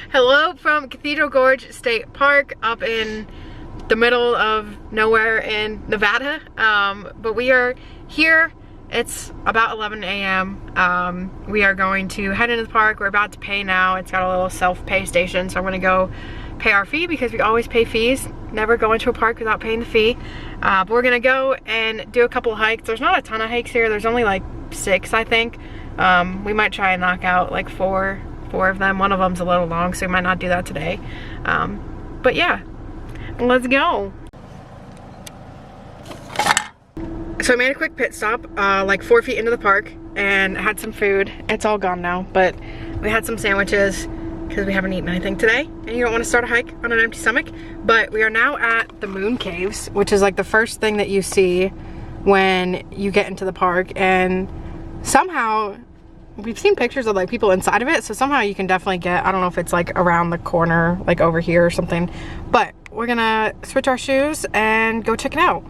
Hello from Cathedral Gorge State Park up in the middle of nowhere in Nevada. But we are here. It's about 11 a.m. We are going to head into the park. We're about to pay now. It's got a little self-pay station, so I'm gonna go pay our fee because we always pay fees. Never go into a park without paying the fee. But we're gonna go and do a couple of hikes. There's not a ton of hikes here. There's only like 6, I think. We might try and knock out like four of them. One of them's a little long, so we might not do that today. But yeah, let's go. So I made a quick pit stop, like 4 feet into the park, and had some food. It's all gone now, but we had some sandwiches because we haven't eaten anything today, and you don't want to start a hike on an empty stomach. But we are now at the Moon Caves, which is like the first thing that you see when you get into the park, and somehow we've seen pictures of like people inside of it, so somehow you can definitely get, I don't know if it's like around the corner, like over here or something, but we're gonna switch our shoes and go check it out.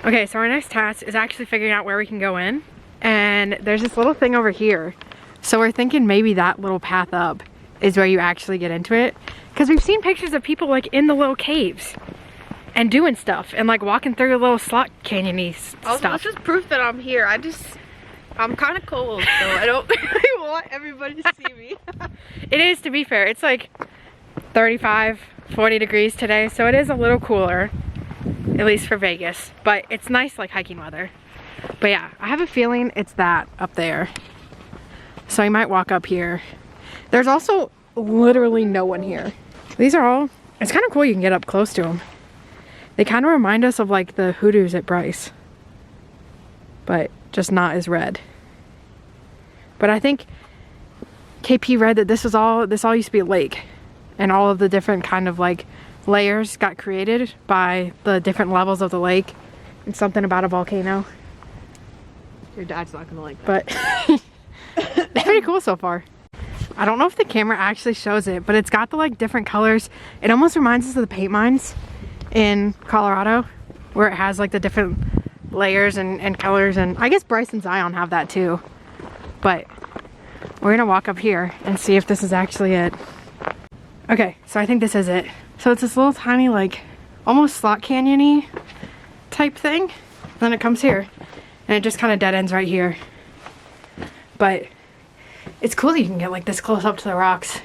Okay, so our next task is actually figuring out where we can go in, and there's this little thing over here. So we're thinking maybe that little path up is where you actually get into it, because we've seen pictures of people like in the little caves and doing stuff and like walking through a little slot canyon-y stuff. This is proof that I'm here. I'm kind of cold, so I don't really want everybody to see me. It is, to be fair. It's like 35, 40 degrees today, so it is a little cooler, at least for Vegas, but it's nice like hiking weather. But yeah, I have a feeling it's that up there, so I might walk up here. There's also literally no one here. These are all, it's kind of cool you can get up close to them. They kind of remind us of like the hoodoos at Bryce, but just not as red. But I think KP read that this all used to be a lake, and all of the different kind of like layers got created by the different levels of the lake. It's something about a volcano. Your dad's not gonna like that. But it's pretty cool so far. I don't know if the camera actually shows it, but it's got the like different colors. It almost reminds us of the paint mines in Colorado, where it has like the different layers and colors, and I guess Bryce and Zion have that too. But we're gonna walk up here and see if this is actually it. Okay, so I think this is it. So it's this little tiny like almost slot canyon-y type thing. Then it comes here and it just kind of dead ends right here. But it's cool that you can get like this close up to the rocks.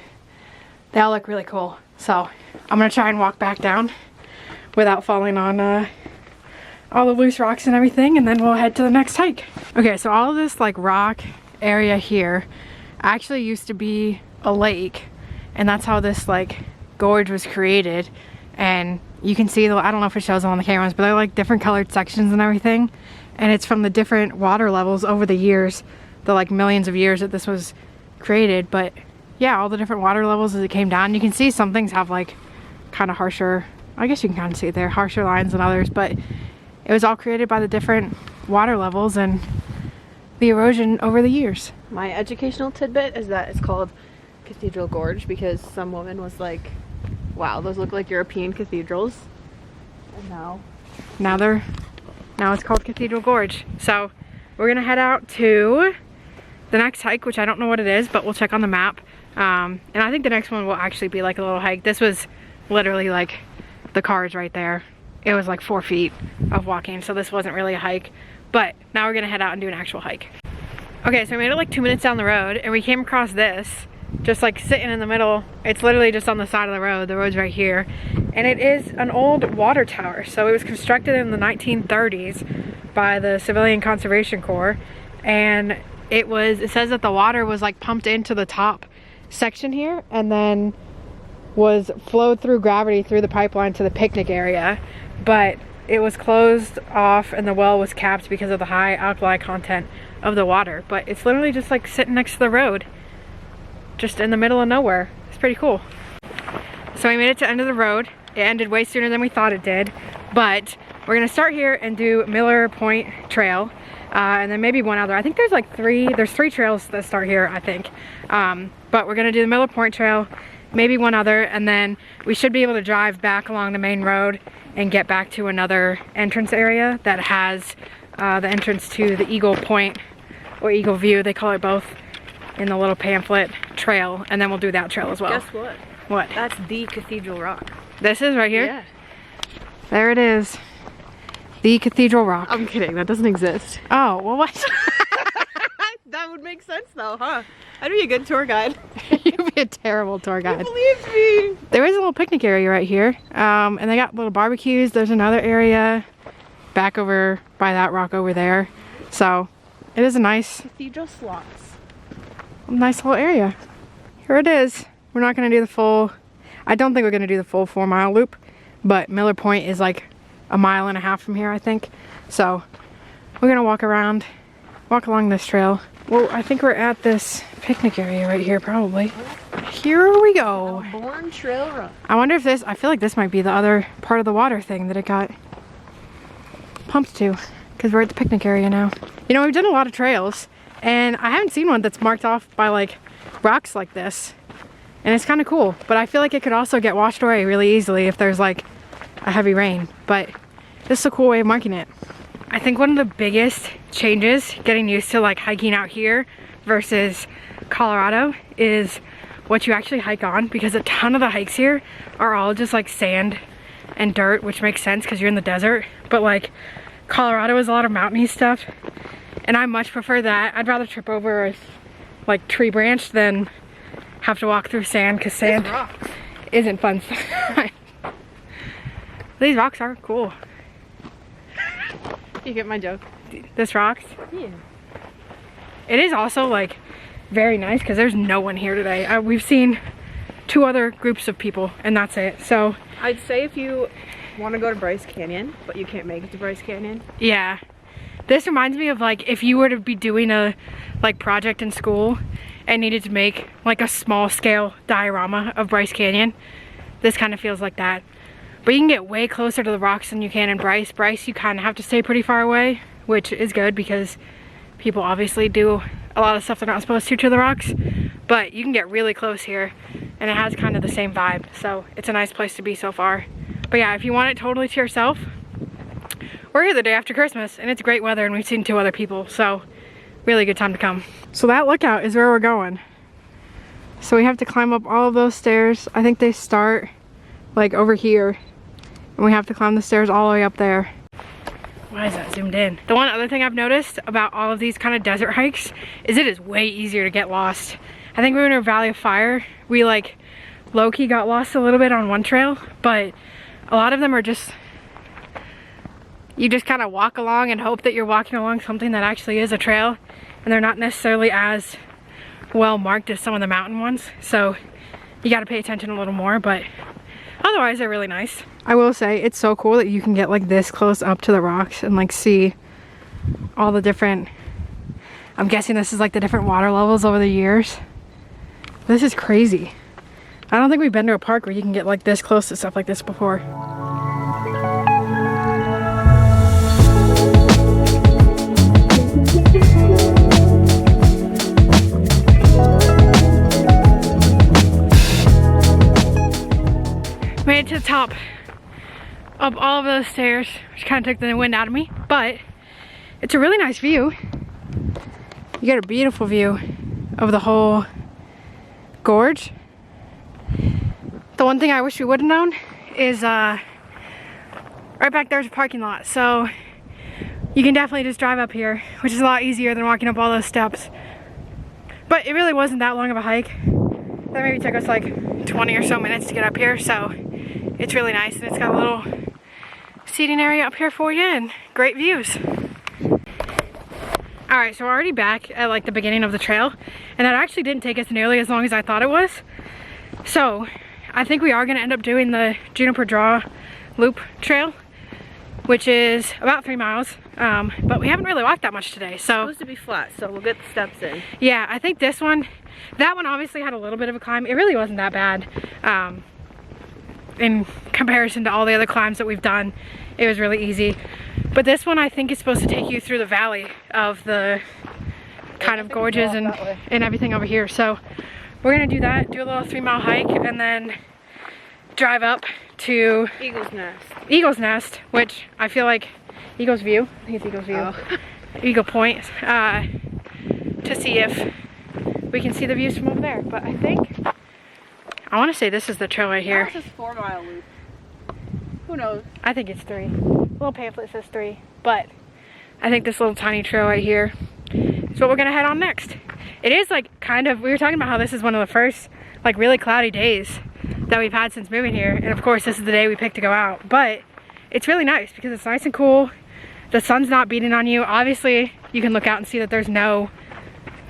They all look really cool. So I'm gonna try and walk back down without falling on all the loose rocks and everything, and then we'll head to the next hike. Okay, so all of this like rock area here actually used to be a lake, and that's how this like gorge was created. And you can see, I don't know if it shows them on the cameras, but they're like different colored sections and everything, and it's from the different water levels over the years, the like millions of years that this was created. But yeah, all the different water levels as it came down. You can see some things have like kind of harsher, I guess you can kind of see it there, harsher lines than others, but it was all created by the different water levels and the erosion over the years. My educational tidbit is that it's called Cathedral Gorge because some woman was like, wow, those look like European cathedrals. And now it's called Cathedral Gorge. So we're gonna head out to the next hike, which I don't know what it is, but we'll check on the map. And I think the next one will actually be like a little hike. This was literally like the cars right there. It was like 4 feet of walking, so this wasn't really a hike. But now we're gonna head out and do an actual hike. Okay, so we made it like 2 minutes down the road, and we came across this, just like sitting in the middle. It's literally just on the side of the road. The road's right here. And it is an old water tower. So it was constructed in the 1930s by the Civilian Conservation Corps. And it says that the water was like pumped into the top section here, and then was flowed through gravity through the pipeline to the picnic area. But it was closed off and the well was capped because of the high alkali content of the water. But it's literally just like sitting next to the road, just in the middle of nowhere. It's pretty cool. So we made it to the end of the road. It ended way sooner than we thought it did, but we're gonna start here and do Miller Point Trail, and then maybe one other. I think there's like there's three trails that start here, I think. But we're gonna do the Miller Point Trail, maybe one other, and then we should be able to drive back along the main road and get back to another entrance area that has the entrance to the Eagle Point or Eagle View. They call it both in the little pamphlet trail, and then we'll do that trail as well. Guess what? What? That's the Cathedral Rock. This is right here? Yeah. There it is. The Cathedral Rock. I'm kidding, that doesn't exist. Oh, well what? That would make sense though, huh? I'd be a good tour guide. You'd be a terrible tour guide. Believe me. There is a little picnic area right here. And they got little barbecues. There's another area back over by that rock over there. So it is a nice Slots. little area. Here it is. We're not gonna do the full, I don't think we're gonna do the full 4 mile loop, but Miller Point is like 1.5 miles from here, I think. So we're gonna walk along this trail. Well, I think we're at this picnic area right here, probably. Here we go. Born Trail Run. I wonder if this, I feel like this might be the other part of the water thing that it got pumped to, because we're at the picnic area now. You know, we've done a lot of trails, and I haven't seen one that's marked off by like rocks like this. And it's kind of cool, but I feel like it could also get washed away really easily if there's like a heavy rain. But this is a cool way of marking it. I think one of the biggest changes getting used to like hiking out here versus Colorado is what you actually hike on, because a ton of the hikes here are all just like sand and dirt, which makes sense because you're in the desert. But like Colorado is a lot of mountainy stuff, and I much prefer that. I'd rather trip over a like tree branch than have to walk through sand, because sand isn't fun. These rocks are cool. You get my joke? This rocks? Yeah. It is also like very nice because there's no one here today. We've seen 2 other groups of people and that's it. So I'd say if you want to go to Bryce Canyon, but you can't make it to Bryce Canyon. Yeah. This reminds me of like if you were to be doing a like project in school and needed to make like a small scale diorama of Bryce Canyon. This kind of feels like that. But you can get way closer to the rocks than you can in Bryce. Bryce, you kind of have to stay pretty far away, which is good because people obviously do a lot of stuff they're not supposed to the rocks. But you can get really close here, and it has kind of the same vibe. So it's a nice place to be so far. But yeah, if you want it totally to yourself, we're here the day after Christmas, and it's great weather, and we've seen 2 other people. So really good time to come. So that lookout is where we're going. So we have to climb up all of those stairs. I think they start like over here. And we have to climb the stairs all the way up there. Why is that zoomed in? The one other thing I've noticed about all of these kind of desert hikes is it is way easier to get lost. I think we were in a Valley of Fire. We like low-key got lost a little bit on one trail, but a lot of them are just, you just kind of walk along and hope that you're walking along something that actually is a trail, and they're not necessarily as well marked as some of the mountain ones. So you got to pay attention a little more, but otherwise they're really nice. I will say it's so cool that you can get like this close up to the rocks and like see all the different, I'm guessing this is like the different water levels over the years. This is crazy. I don't think we've been to a park where you can get like this close to stuff like this before. Made it to the top of all of those stairs, which kind of took the wind out of me, but it's a really nice view. You get a beautiful view of the whole gorge. The one thing I wish we would have known is right back there's a parking lot, so you can definitely just drive up here, which is a lot easier than walking up all those steps. But it really wasn't that long of a hike. That maybe took us like 20 or so minutes to get up here, so it's really nice, and it's got a little seating area up here for you and great views. Alright, so we're already back at like the beginning of the trail, and that actually didn't take us nearly as long as I thought it was. So I think we are going to end up doing the Juniper Draw Loop Trail, which is about 3 miles, but we haven't really walked that much today. So it's supposed to be flat, so we'll get the steps in. Yeah, I think this one, that one obviously had a little bit of a climb. It really wasn't that bad in comparison to all the other climbs that we've done. It was really easy. But this one I think is supposed to take you through the valley of the kind of gorges and everything over here. So we're gonna do that, do a little 3 mile hike, and then drive up to Eagle's Nest, which I feel like Eagle's View. I think it's Eagle's View. Oh. Eagle Point. to see if we can see the views from over there. But I think, I want to say this is the trail right here. This is 4-mile loop. Who knows? I think it's 3. Little pamphlet says 3, but I think this little tiny trail right here is what we're gonna head on next. It is like kind of, we were talking about how this is one of the first like really cloudy days that we've had since moving here, and of course this is the day we picked to go out, but it's really nice because it's nice and cool. The sun's not beating on you. Obviously you can look out and see that there's no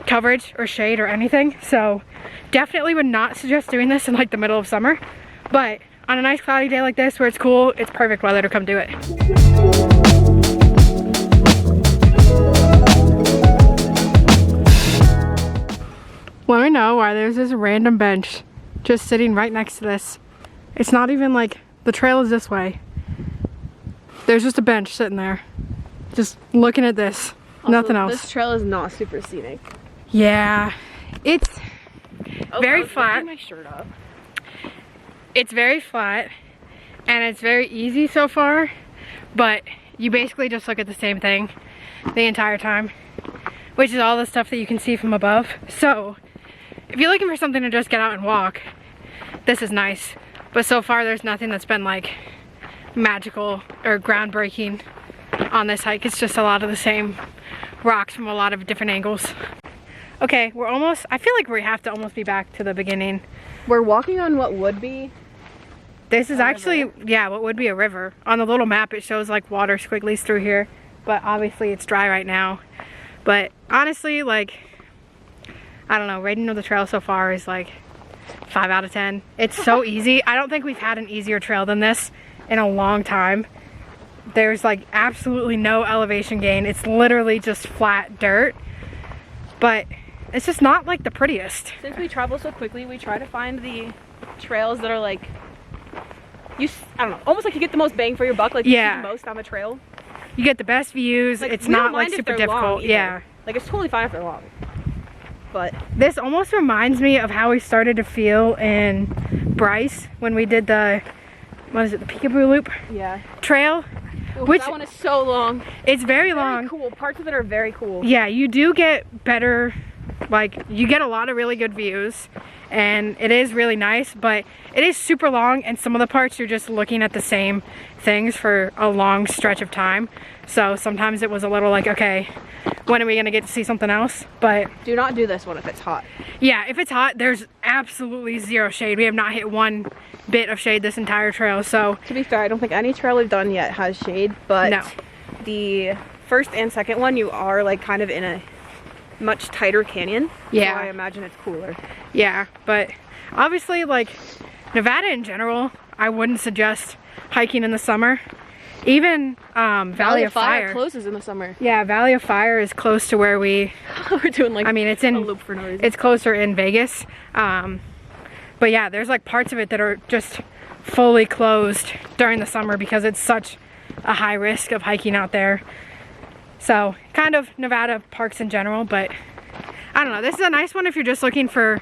coverage or shade or anything, so definitely would not suggest doing this in like the middle of summer, but on a nice cloudy day like this where it's cool, it's perfect weather to come do it. Let me know why there's this random bench just sitting right next to this. It's not even like, the trail is this way. There's just a bench sitting there, just looking at this, also, nothing else. This trail is not super scenic. Yeah, it's very flat. My shirt up. It's very flat and it's very easy so far, but you basically just look at the same thing the entire time, which is all the stuff that you can see from above. So if you're looking for something to just get out and walk, this is nice. But so far there's nothing that's been like magical or groundbreaking on this hike. It's just a lot of the same rocks from a lot of different angles. Okay, we're almost, I feel like we have to almost be back to the beginning. We're walking on what would be, this is actually, yeah, what would be a river. On the little map it shows like water squigglies through here, but obviously it's dry right now. But honestly, like, I don't know, rating of the trail so far is like 5 out of 10. It's so easy. I don't think we've had an easier trail than this in a long time. There's like absolutely no elevation gain. It's literally just flat dirt, but it's just not like the prettiest. Since we travel so quickly, we try to find the trails that are like, I don't know, almost like you get the most bang for your buck, like you see the most on the trail. You get the best views. Like, it's not like super difficult. Yeah. Like it's totally fine if they're long. But this almost reminds me of how we started to feel in Bryce when we did the, what is it, the Peekaboo Loop trail. Ooh, which that one is so long. It's very long. Cool. Parts of it are very cool. Yeah, you do get better, like you get a lot of really good views and it is really nice, but it is super long and some of the parts you're just looking at the same things for a long stretch of time. So sometimes it was a little like, okay, when are we gonna get to see something else? But do not do this one if it's hot. Yeah, if it's hot, there's absolutely zero shade. We have not hit one bit of shade this entire trail. So to be fair, I don't think any trail we've done yet has shade, but no. The first and second one, you are like kind of in a much tighter canyon. Yeah. So I imagine it's cooler. Yeah, but obviously like Nevada in general, I wouldn't suggest hiking in the summer. Even Valley of Fire closes in the summer. Yeah, Valley of Fire is close to where we're doing like, I mean, it's in a loop for no reason. It's closer in Vegas. But yeah, there's like parts of it that are just fully closed during the summer because it's such a high risk of hiking out there. So kind of Nevada parks in general, but I don't know. This is a nice one if you're just looking for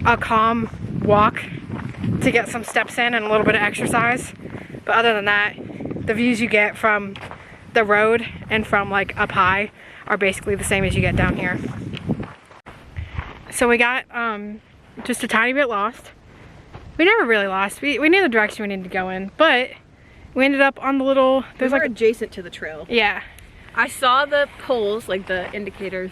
a calm walk to get some steps in and a little bit of exercise. But other than that, the views you get from the road and from like up high are basically the same as you get down here. So we got just a tiny bit lost. We never really lost. We knew the direction we needed to go in, but we ended up on the little, there's like adjacent to the trail. Yeah. I saw the poles, like the indicators,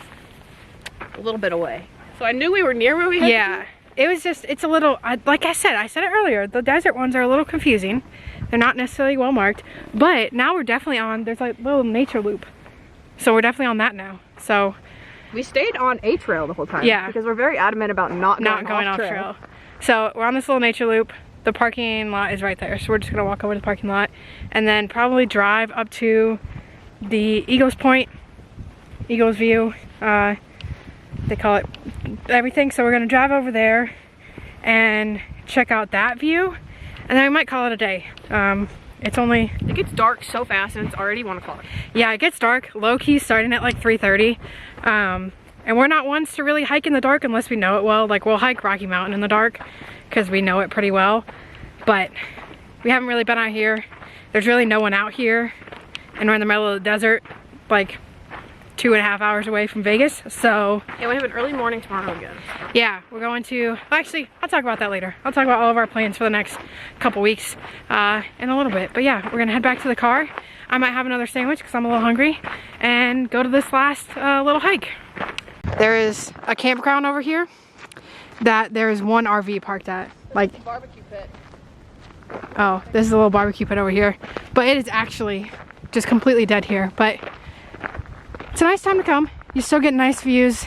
a little bit away. So I knew we were near where we had to be. It was just, it's a little, like I said it earlier, the desert ones are a little confusing. They're not necessarily well marked, but now we're definitely on, there's like a little nature loop. So we're definitely on that now. So we stayed on a trail the whole time. Yeah. Because we're very adamant about not going off trail. So we're on this little nature loop. The parking lot is right there. So we're just gonna walk over to the parking lot and then probably drive up to the Eagles Point, Eagles View. They call it everything. So we're gonna drive over there and check out that view. And then we might call it a day. It gets dark so fast and it's already 1 o'clock. Yeah, it gets dark. Low key starting at like 3:30. And we're not ones to really hike in the dark unless we know it well. Like we'll hike Rocky Mountain in the dark because we know it pretty well. But we haven't really been out here. There's really no one out here. And we're in the middle of the desert. Like 2.5 hours away from Vegas. So yeah, we have an early morning tomorrow again. yeah, we're going to, actually, I'll talk about that later. I'll talk about all of our plans for the next couple weeks in a little bit. But yeah, we're gonna head back to the car. I might have another sandwich because I'm a little hungry, and go to this last little hike. There is a campground over here that there is one RV parked at. Like, Barbecue pit. oh, this is a little barbecue pit over here. But it is actually just completely dead here. But it's a nice time to come. You still get nice views.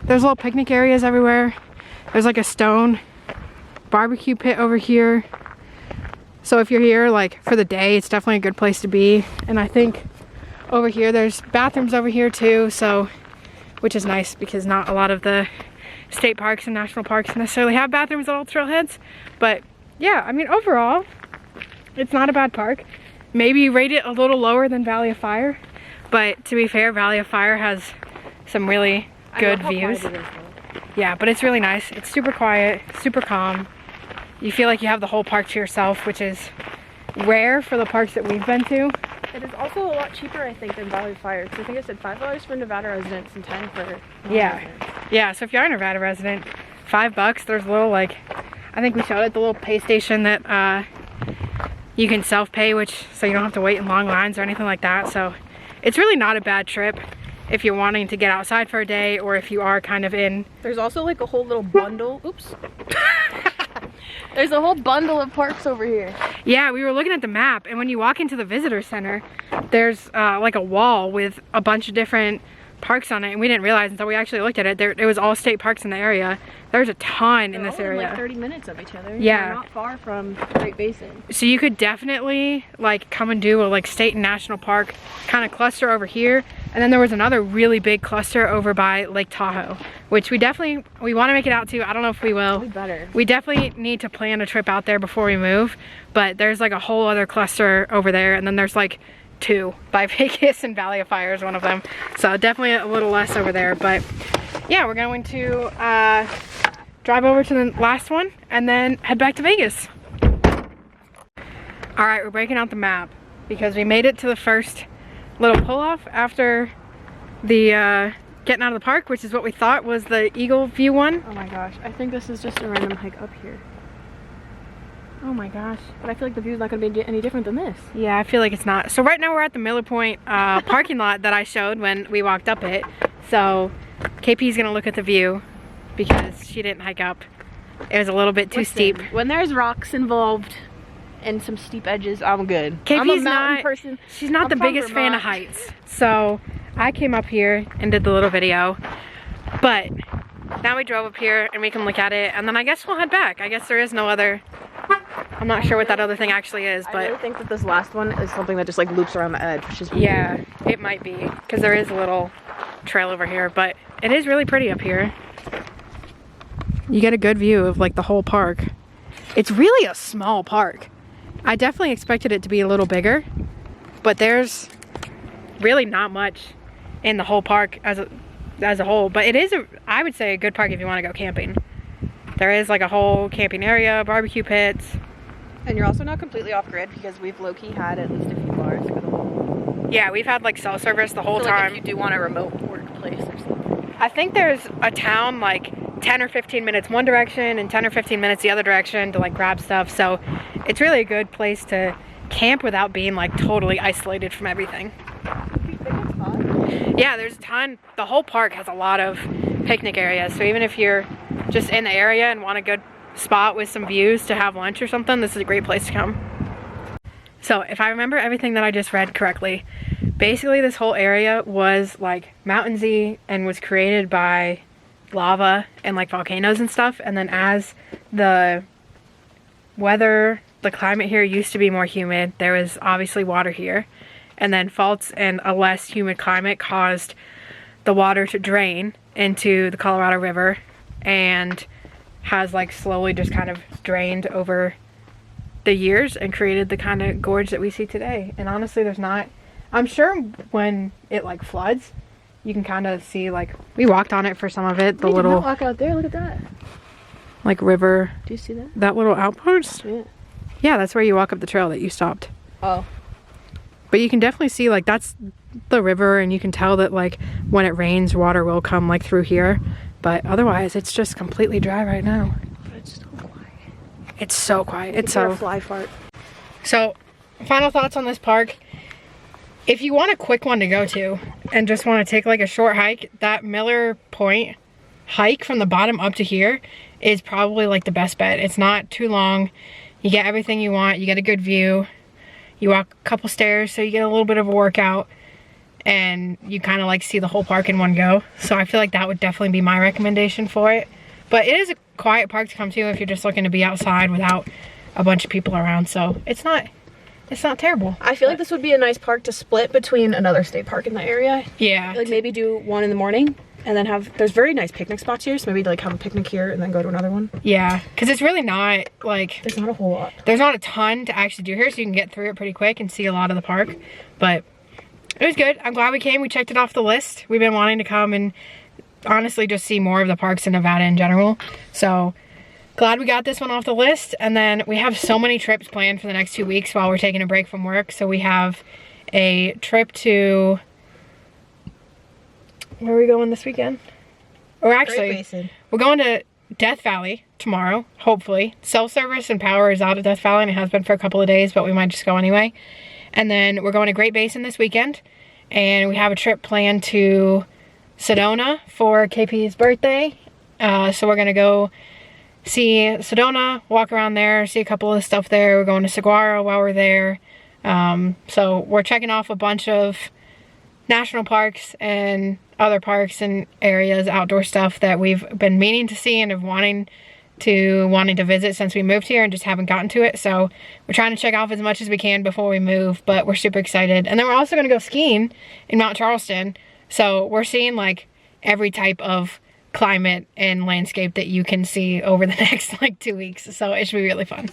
There's little picnic areas everywhere. There's like a stone barbecue pit over here. So if you're here like for the day, it's definitely a good place to be. And I think over here, there's bathrooms over here too. So, which is nice because not a lot of the state parks and national parks necessarily have bathrooms at all trailheads. But yeah, I mean, overall, it's not a bad park. Maybe you rate it a little lower than Valley of Fire, but to be fair, Valley of Fire has some really good views. Yeah, but it's really nice. It's super quiet, super calm. You feel like you have the whole park to yourself, which is rare for the parks that we've been to. It is also a lot cheaper, I think, than Valley of Fire. Because I think I said $5 for Nevada residents and $10 for non-residents. Yeah, so if you're a Nevada resident, $5. There's a little, like, I think we showed it, the little pay station that you can self-pay, which, so you don't have to wait in long lines or anything like that. So it's really not a bad trip if you're wanting to get outside for a day, or if you are kind of in. There's also like a whole little bundle. Oops. There's a whole bundle of parks over here. Yeah, we were looking at the map, and when you walk into the visitor center, there's like a wall with a bunch of different parks on it, and we didn't realize until we actually looked at it. It was all state parks in the area. There's a ton in this area. Like 30 minutes of each other. Yeah. They're not far from Great Basin. So you could definitely like come and do a like state and national park kind of cluster over here. And then there was another really big cluster over by Lake Tahoe, which we want to make it out to. I don't know if we will. We better. We definitely need to plan a trip out there before we move, but there's like a whole other cluster over there, and then there's like 2 by Vegas, and Valley of Fire is one of them. So definitely a little less over there, but yeah, we're going to drive over to the last one and then head back to Vegas. All right, we're breaking out the map because we made it to the first little pull-off after the getting out of the park, which is what we thought was the Eagle View one. Oh my gosh, I think this is just a random hike up here. Oh my gosh. But I feel like the view's not going to be any different than this. Yeah, I feel like it's not. So right now we're at the Miller Point parking lot that I showed when we walked up it. So KP's going to look at the view because she didn't hike up. It was a little bit too steep. When there's rocks involved and some steep edges, I'm good. KP's I'm a mountain person. She's not the biggest fan of heights. So I came up here and did the little video. But now we drove up here and we can look at it, and then I guess we'll head back. I guess there is no other, I'm not sure what that other thing actually is, but I really think that this last one is something that just like loops around the edge, which is weird. Yeah, it might be, because there is a little trail over here, but it is really pretty up here. You get a good view of like the whole park. It's really a small park. I definitely expected it to be a little bigger, but there's really not much in the whole park as a whole. But it is, I would say, a good park if you want to go camping. There is like a whole camping area, barbecue pits. And you're also not completely off grid because we've low-key had at least a few bars for the whole. Yeah, we've had like cell service the whole time. Like if you do want a remote workplace or something. I think there's a town like 10 or 15 minutes one direction and 10 or 15 minutes the other direction to like grab stuff. So it's really a good place to camp without being like totally isolated from everything. Yeah, there's a ton. The whole park has a lot of picnic areas. So even if you're just in the area and want a good spot with some views to have lunch or something, this is a great place to come. So if I remember everything that I just read correctly, basically this whole area was like mountainsy and was created by lava and like volcanoes and stuff. And then as the weather, the climate here used to be more humid, there was obviously water here. And then faults and a less humid climate caused the water to drain into the Colorado River and has like slowly just kind of drained over the years and created the kind of gorge that we see today. And honestly, there's not, I'm sure when it like floods, you can kind of see like, we walked on it for some of it, the little, did not walk out there, look at that. Like river. Do you see that? That little outpost? Yeah. Yeah, that's where you walk up the trail that you stopped. Oh. But But you can definitely see like that's the river, and you can tell that like when it rains, water will come like through here. But otherwise, it's just completely dry right now. But it's so quiet. It's so quiet. It's so so fly fart. So, final thoughts on this park. If you want a quick one to go to and just want to take like a short hike, that Miller Point hike from the bottom up to here is probably like the best bet. It's not too long. You get everything you want. You get a good view. You walk a couple stairs so you get a little bit of a workout, and you kind of like see the whole park in one go. So I feel like that would definitely be my recommendation for it. But it is a quiet park to come to if you're just looking to be outside without a bunch of people around. So it's not terrible. I feel like this would be a nice park to split between another state park in the area. Yeah. Like maybe do one in the morning and then there's very nice picnic spots here, so maybe like have a picnic here and then go to another one. Yeah, because it's really not like, there's not a whole lot. There's not a ton to actually do here, so you can get through it pretty quick and see a lot of the park. But it was good. I'm glad we came. We checked it off the list. We've been wanting to come and honestly just see more of the parks in Nevada in general. So glad we got this one off the list. And then we have so many trips planned for the next 2 weeks while we're taking a break from work. So we have a trip to, where are we going this weekend? Or actually, we're going to Death Valley tomorrow, hopefully. Cell service and power is out of Death Valley, and it has been for a couple of days, but we might just go anyway. And then we're going to Great Basin this weekend, and we have a trip planned to Sedona for KP's birthday. So we're gonna go see Sedona, walk around there, see a couple of stuff there. We're going to Saguaro while we're there. So we're checking off a bunch of national parks and other parks and areas, outdoor stuff that we've been meaning to see and have wanting to visit since we moved here and just haven't gotten to it. So we're trying to check off as much as we can before we move, but we're super excited. And then we're also gonna go skiing in Mount Charleston. So we're seeing like every type of climate and landscape that you can see over the next like 2 weeks. So it should be really fun.